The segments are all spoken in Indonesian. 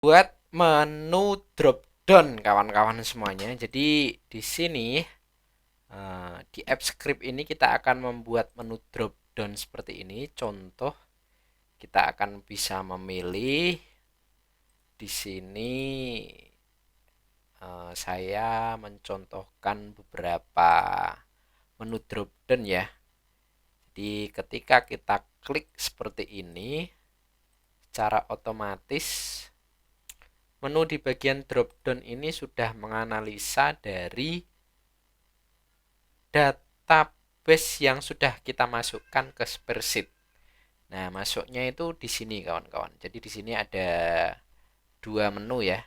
Buat menu drop down kawan-kawan semuanya. Jadi di sini di app script ini kita akan membuat menu drop down seperti ini. Contoh, kita akan bisa memilih di sini. Saya mencontohkan beberapa menu drop down ya. Jadi ketika kita klik seperti ini, secara otomatis menu di bagian drop down ini sudah menganalisa dari database yang sudah kita masukkan ke spreadsheet. Nah, masuknya itu di sini kawan-kawan. Jadi di sini ada dua menu ya.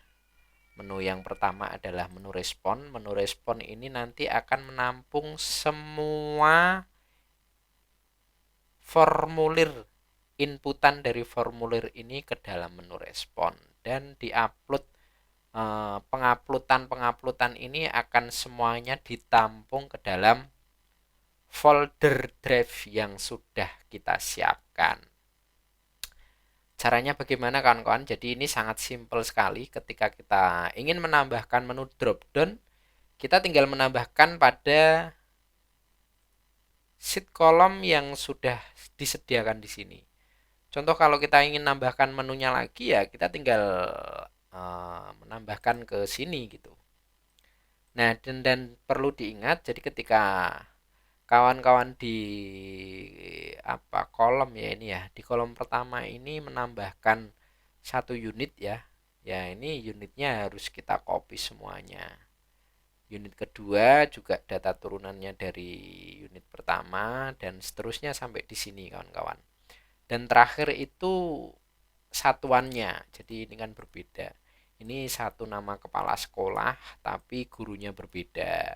Menu yang pertama adalah menu respon. Menu respon ini nanti akan menampung semua formulir inputan dari formulir ini ke dalam menu respon dan diupload. Penguploadan ini akan semuanya ditampung ke dalam folder drive yang sudah kita siapkan. Caranya bagaimana kawan-kawan? Jadi ini sangat simpel sekali. Ketika kita ingin menambahkan menu drop down, kita tinggal menambahkan pada sheet kolom yang sudah disediakan di sini. Contoh kalau kita ingin menambahkan menunya lagi ya kita tinggal menambahkan ke sini gitu. Nah, dan perlu diingat jadi ketika kawan-kawan di kolom ya ini ya, di kolom pertama ini menambahkan satu unit ya. Ya, ini unitnya harus kita copy semuanya. Unit kedua juga data turunannya dari unit pertama dan seterusnya sampai di sini kawan-kawan. Dan terakhir itu satuannya. Jadi ini kan berbeda. Ini satu nama kepala sekolah tapi gurunya berbeda.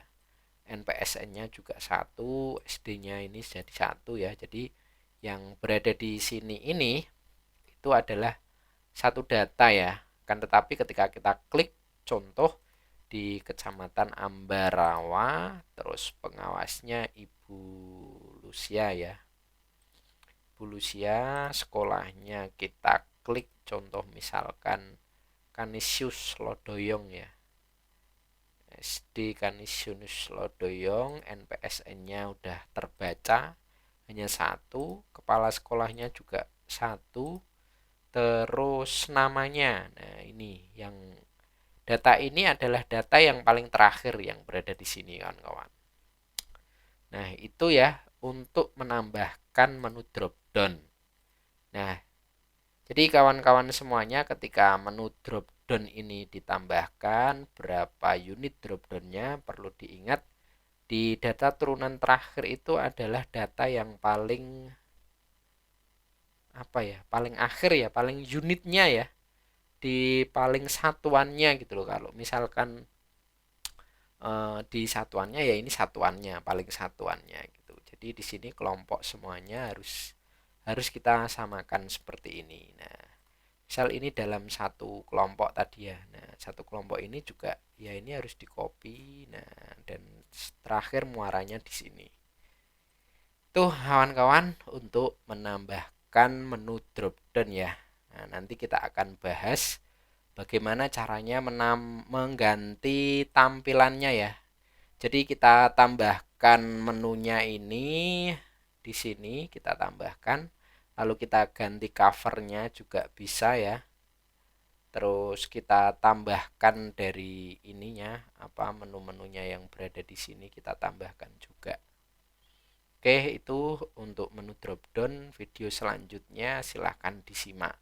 NPSN-nya juga satu, SD-nya ini jadi satu ya. Jadi yang berada di sini ini itu adalah satu data ya. Kan tetapi ketika kita klik contoh di Kecamatan Ambarawa, terus pengawasnya Ibu Lucia ya. Ibu Lucia, sekolahnya kita klik contoh misalkan Kanisius Lodoyong ya. SD Kanisius Lodoyong, NPSN-nya udah terbaca hanya satu, kepala sekolahnya juga satu, terus namanya. Nah, ini yang data ini adalah data yang paling terakhir yang berada di sini kawan-kawan. Nah, itu ya untuk menambahkan menu drop down. Nah, jadi kawan-kawan semuanya ketika menu drop down ini ditambahkan berapa unit drop down-nya perlu diingat di data turunan terakhir itu adalah data yang paling paling akhir ya, paling unitnya ya, di paling satuannya gitu loh. Kalau misalkan di satuannya ya ini satuannya, paling satuannya gitu. Jadi di sini kelompok semuanya harus harus kita samakan seperti ini. Nah, misal ini dalam satu kelompok tadi ya. Nah, satu kelompok ini juga ya ini harus di copy. Nah, dan terakhir muaranya di sini. Tuh kawan-kawan untuk menambahkan menu drop down ya. Nah, nanti kita akan bahas bagaimana caranya mengganti tampilannya ya. Jadi kita tambahkan menunya ini di sini kita tambahkan, lalu kita ganti covernya juga bisa ya. Terus kita tambahkan dari ininya menu-menunya yang berada di sini kita tambahkan juga. Oke, itu untuk menu drop down. Video selanjutnya silahkan disimak.